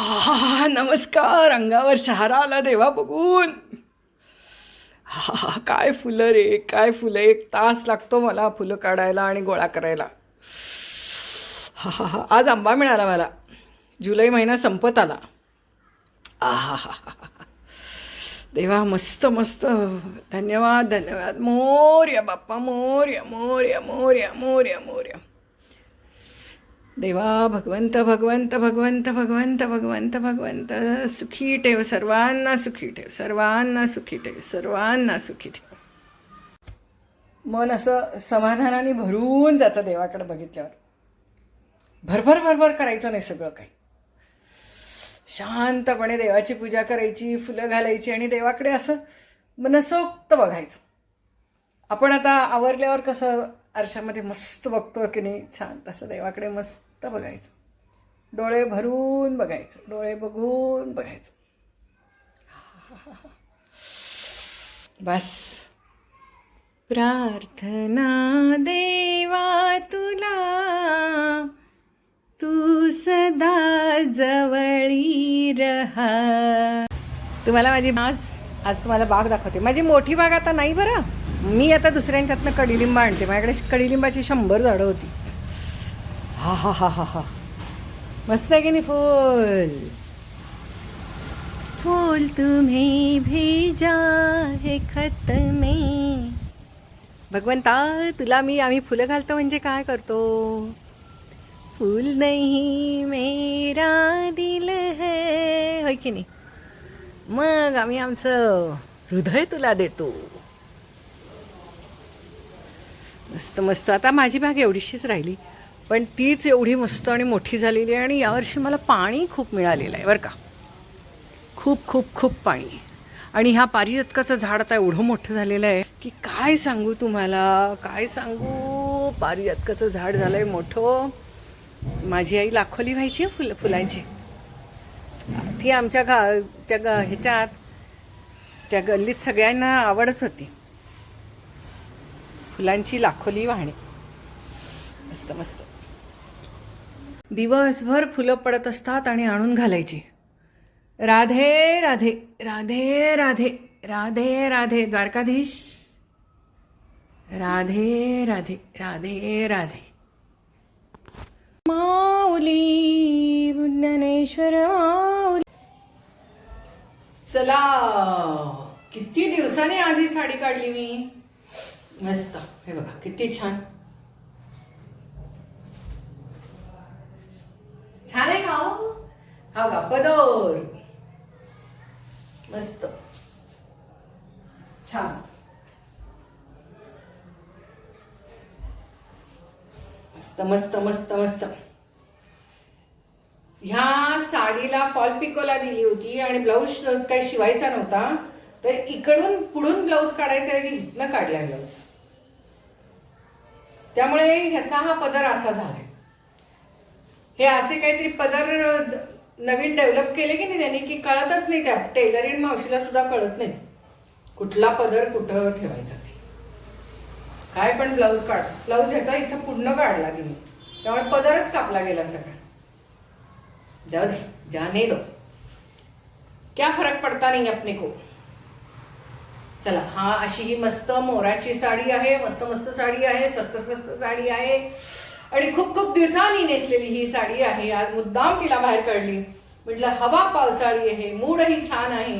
हा नमस्कार. अंगावर शहारा आला देवा बघून. हा काय फुलं रे, काय फुलं. 1 तास लागतो मला फुलं काढायला आणि गोळा करायला. हा आज आंबा मिळाला मला. जुलै महिना संपत आला. हा देवा मस्त मस्त. धन्यवाद धन्यवाद. मोरया बाप्पा, मोरया मोरया मोरया मोरया मोरया. देवा भगवंत भगवंत भगवंत भगवंत भगवंत भगवंत सुखी ठेव, सर्वांना सुखी ठेव, सर्वांना सुखी ठेव, सर्वांना सुखी ठेव. मन असं समाधानाने भरून जातं देवाकडे बघितल्यावर. भरभर भरभर करायचं नाही सगळं काही. शांतपणे देवाची पूजा करायची, फुलं घालायची आणि देवाकडे असं मनसोक्त बघायचं. आपण आता आवरल्यावर कसं आरशामध्ये मस्त बघतो की नाही, छान तसं देवाकडे मस्त बघायचं. डोळे भरून बघायचं, डोळे बघून बघायचं. बस. प्रार्थना देवा तुला, तू सदा जवळी रहा. तुम्हाला माझी आज तुम्हाला बाग दाखवते. माझी मोठी बाग आता नाही बरं. मी आता दुसऱ्यांच्यातनं कडीलिंबा आणते. माझ्याकडे कडीलिंबाची 100 झाडं होती. हा हा हा हा हा मस्त आहे की नाही. फूल फूल तुम्हें भेजा है खत में. भगवंता तुला आम्ही फुलं घालतो म्हणजे काय करतो. फूल नहीं मेरा दिल है, होय की नाही. मग आम्ही आमचं हृदय तुला देतो. मस्त मस्त. आता माझी बाग एवढीशीच राहिली, पण तीच एवढी मस्त आणि मोठी झालेली आहे. आणि यावर्षी मला पाणी खूप मिळालेलं आहे बरं का. खूप खूप खूप पाणी. आणि ह्या पारिजातकाचं झाड आता एवढं मोठं झालेलं आहे की काय सांगू तुम्हाला, काय सांगू. पारिजातकाचं झाड झालं आहे मोठं. माझी आई लाखोली व्हायची फुलांची. ती आमच्या ह्याच्यात त्या गल्लीत सगळ्यांना आवडच होती फुलांची लाखोली वाहणे. मस्त मस्त. दिवसभर फुलं पडत असतात आणि आणून घालायची. राधे राधे राधे राधे राधे राधे द्वारकाधीश. राधे राधे राधे राधे. माऊली ज्ञानेश्वर माऊली. चला, किती दिवसाने आज ही साडी काढली मी. मस्त. हे बघा किती छान. छान आहे का. हा बघा पदर मस्त छान. मस्त मस्त मस्त मस्त. ह्या साडीला फॉल पिकोला दिली होती आणि ब्लाऊज काही शिवायचा नव्हता, तर इकडून पुढून ब्लाऊज काढायचा ऐवजी इथनं काढला ब्लाऊज. त्यामुळे ह्याचा हा पदर असा झालाय. हे असे काहीतरी पदर नवीन डेव्हलप केले की नाही त्यांनी, की कळतच नाही. त्या टेलरिंग मावशीला सुद्धा कळत नाही कुठला पदर कुठं ठेवायचा ते. काय पण ब्लाऊज ब्लाऊज ह्याचा इथं पूर्ण काढला तिने, त्यामुळे पदरच कापला गेला सगळा. जाऊ दे, जाने दो, क्या फरक पडता नाही अपने को. चला, हा अशी ही मस्त मोराची साडी आहे. मस्त मस्त साडी आहे, स्वस्त स्वस्त साडी आहे आणि खूप खूप दिवसांनी नेसलेली ही साडी आहे. आज मुद्दाम तिला बाहेर काढली. म्हटलं हवा पावसाळी आहे, मूडही छान आहे,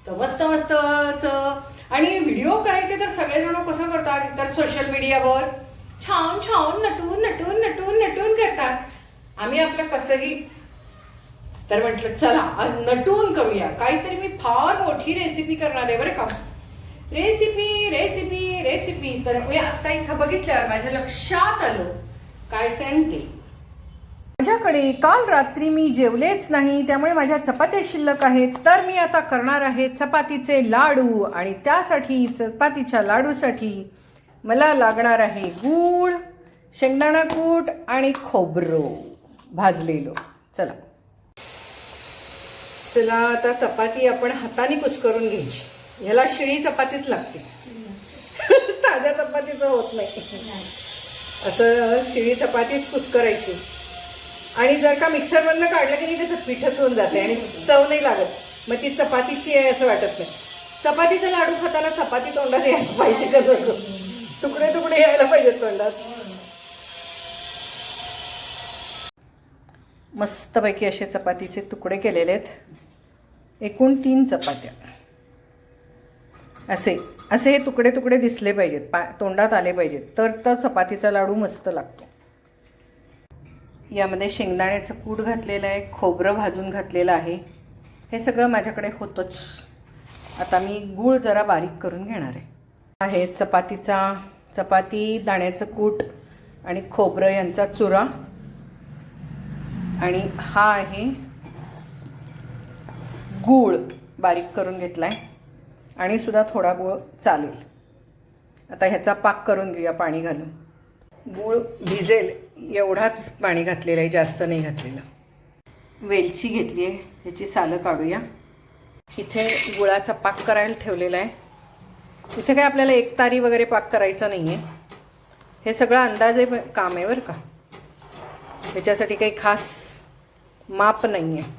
तर मस्त मस्तच. आणि व्हिडिओ करायचे तर सगळेजण कसं करतात, तर सोशल मीडियावर छान छान नटून नटून नटून नटून करतात. आम्ही आपलं कसंही. तर म्हटलं चला आज नटून करूया काहीतरी. मी फार मोठी रेसिपी करणार आहे बरं का. Recipe recipe recipe. तर मी आता इथं बघितल्यावर माझ्या लक्षात आलं काय सांगते. माझ्याकडे काल रात्री मी जेवलेच नाही, त्यामुळे माझ्या चपात्या शिल्लक आहेत. तर मी आता करणार आहे चपातीचे लाडू. आणि त्यासाठी चपातीच्या लाडूसाठी मला लागणार आहे गूळ, शेंगदाणा कूट आणि खोबरं भाजलेलं. चला चला, आता चपाती आपण हाताने कुस्करून घ्यायची. ह्याला शिळी चपातीच लागते, ताज्या चपातीचं होत नाही. असं शिळी चपातीच कुस्करायची. आणि जर का मिक्सरमधनं काढलं की नाही त्याचं पिठच होऊन जाते आणि चव नाही लागत. मग ती चपातीची आहे असं वाटत नाही. चपातीचा लाडू खाताना चपाती तोंडात यायला पाहिजे का नको, तुकडे तुकडे यायला पाहिजेत तोंडात. मस्तपैकी असे चपातीचे तुकडे केलेले आहेत. एकूण 3 चपात्या. असे असे हे तुकडे तुकडे दिसले पाहिजेत, तोंडात आले पाहिजेत, तर तो चपातीचा लाडू मस्त लागतो. यामध्ये शेंगदाण्याचं कूट घातलेलं आहे, खोबरं भाजून घातलेलं आहे. हे सगळं माझ्याकडे होतंच. आता मी गूळ जरा बारीक करून घेणार आहे. चपाती, दाण्याचं कूट आणि खोबरं यांचा चुरा. आणि हा आहे गूळ बारीक करून घेतला आहे. आणि सुद्धा थोडा गूळ चालेल. आता ह्याचा पाक करून घेऊया पाणी घालून. गूळ भिजेल एवढाच पाणी घातलेलं आहे, जास्त नाही घातलेलं. वेलची घेतली आहे, ह्याची सालं काढूया. इथे गुळाचा पाक करायला ठेवलेला आहे. इथे काय आपल्याला एक तारी वगैरे पाक करायचा नाही आहे. हे सगळं अंदाजे काम आहे बरं का. त्याच्यासाठी काही खास माप नाही आहे.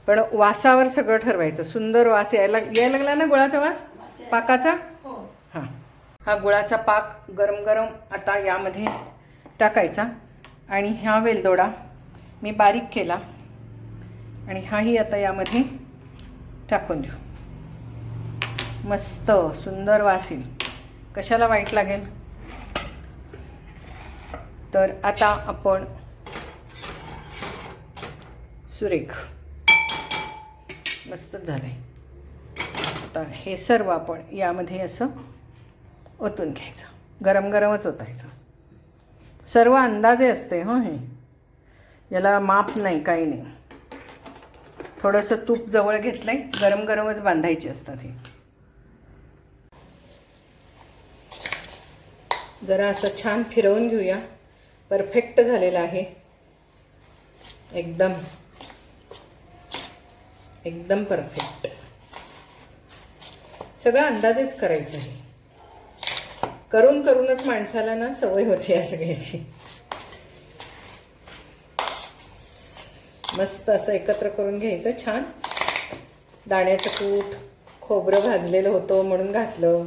पण वासावर सगळं ठरवायचं. सुंदर वास यायला लागला ना गुळाचा वास पाकाचा. हां, हा गुळाचा पाक गरम गरम आता यामध्ये टाकायचा. आणि हा वेलदोडा मी बारीक केला आणि हाही आता यामध्ये टाकून देऊ. मस्त सुंदर वास येईल. कशाला वाईट लागेल. तर आता आपण सुरेख मस्तच झालं आहे. आता हे सर्व आपण यामध्ये असं ओतून घ्यायचं. गरम गरमच ओतायचं. सर्व अंदाजे असते हं. हे याला माप नाही, काही नाही. थोडंसं तूप जवळ घेतलं आहे, गरम गरमच बांधायची असतात हे. जरा असं छान फिरवून घेऊया. परफेक्ट झालेलं आहे. एकदम एकदम परफेक्ट. सगळं अंदाजेच करायचं आहे. करून करूनच माणसाला ना सवय होते या सगळ्याची. मस्त असं एकत्र करून घ्यायचं छान. दाण्याचं कूट, खोबरं भाजलेलं होतं म्हणून घातलं,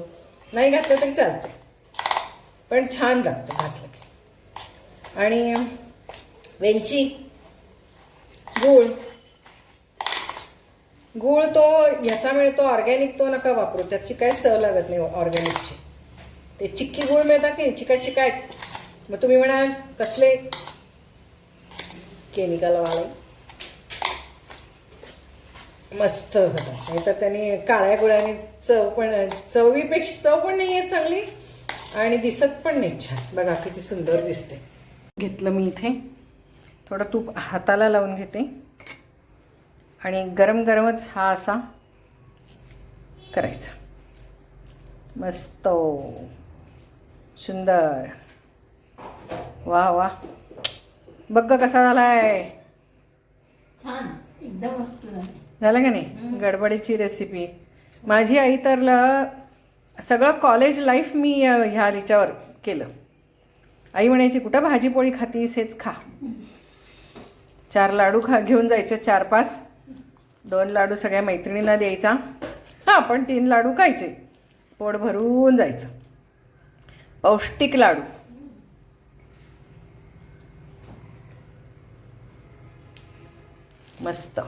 नाही घातलं तरी चालतं, पण छान लागतं घातलं की. आणि वेलची, गूळ तो ह्याचा मिळतो ऑर्गॅनिक, तो नका वापरू. त्याची काय चव लागत नाही ऑर्गॅनिकची. ते चिक्की गूळ मिळतात की चिकट चिकट. मग तुम्ही म्हणाल कसले केमिकल वाले. मस्त होतं. नाही तर त्याने काळ्या गुळाने चवीपेक्षा चव पण नाही आहे चांगली आणि दिसत पण नाही छान. बघा किती सुंदर दिसते. घेतलं मी इथे थोडं तूप हाताला लावून घेते आणि गरम गरमच हा असा करायचा. मस्त सुंदर. वा वा, बघ कसा झालाय. छान, एकदम मस्त झालं का नाही. गडबडीची रेसिपी. माझी आई तर सगळं कॉलेज लाईफ मी ह्या ह्याच्यावर केलं. आई म्हणायची कुठं भाजीपोळी खातीस, हेच खा. 4 लाडू घेऊन जायचे, 4-5. 2 लाडू सगळ्या मैत्रिणींना द्यायचा. आपण 3 लाडू खायचे. पोट भरून जायचं. पौष्टिक लाडू. मस्त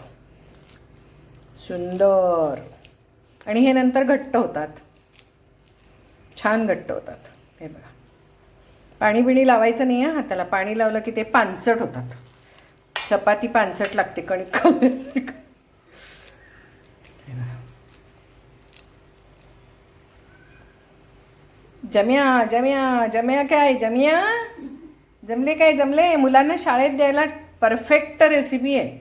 सुंदर. आणि हे नंतर घट्ट होतात, छान घट्ट होतात. हे बघा, पाणी बिणी लावायचं नाही आहे हाताला. पाणी लावलं की ते पानसट होतात. चपाती पानसट लागते कणिक खाल्ल्यासारखं. जम्या जम्या जम्या काय जम्या जमले काय जमले. मुलांना शाळेत द्यायला परफेक्ट रेसिपी आहे.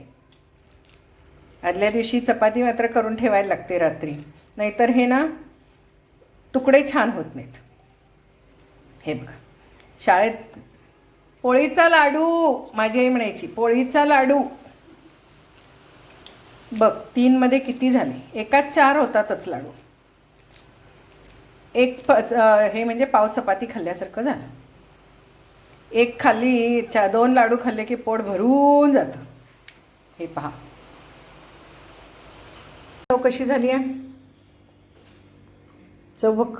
आदल्या दिवशी चपाती मात्र करून ठेवायला लागते रात्री, नाहीतर हे ना तुकडे छान होत नाहीत. हे बघा, शाळेत पोळीचा लाडू, माझी आई म्हणायची पोळीचा लाडू. बघ 3 मध्ये किती झाले. एकात 4 होतातच लाडू. हे म्हणजे पाव चपाती खाल्ल्यासारखं झालं. एक खाल्ली 2 लाडू खाल्ले की पोट भरून जातं. हे पहा चव कशी झाली आहे. चव बघ,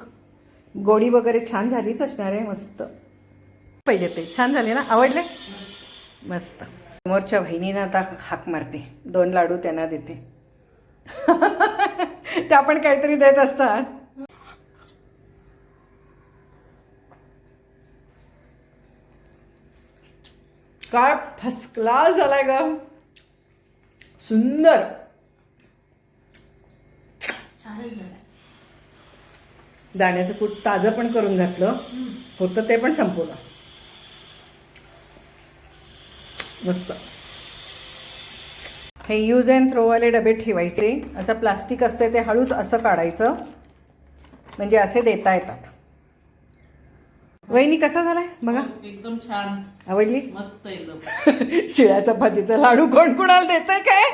गोडी वगैरे छान झालीच असणार आहे. मस्त पाहिजे ते छान झाले ना. आवडले मस्त. समोरच्या बहिणीनं आता हाक मारते. 2 लाडू त्यांना देते. त्या पण काहीतरी देत असतात. काय फर्स्ट क्लास झालाय ग. सुंदर. छानच झालं. दाण्याचं कूट ताजं पण करून घातलं होतं, ते पण संपवलं. मस्त. हे यूज अँड थ्रोवाले डबे ठेवायचे. असं प्लास्टिक असते ते हळूच असं काढायचं, म्हणजे असे देता येतात. वहिनी कसा झालाय बघा. एकदम छान. आवडली. मस्त एकदम. शिळ्या चपातीचा लाडू कोण कुणाला देतंय काय.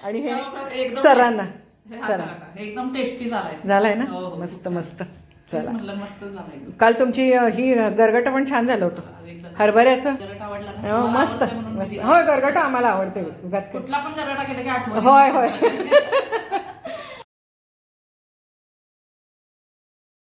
आणि हे एकदम सरांना हे सरा एकदम टेस्टी झालाय. झालाय ना. हो, हो, मस्त खूप मस्त. चला म्हणलं मस्त झालाय. काल तुमची ही गरगट पण छान झालं होतं एकदम. हरभऱ्याचं. गरट आवडला ना? हो, तुम्हाला मस्त आवडतंय म्हणून मी मस्त. दिला. होय गरगट आम्हाला आवडते. उगाच काय. कुठला पण गराटा केला की आठवण होय होय.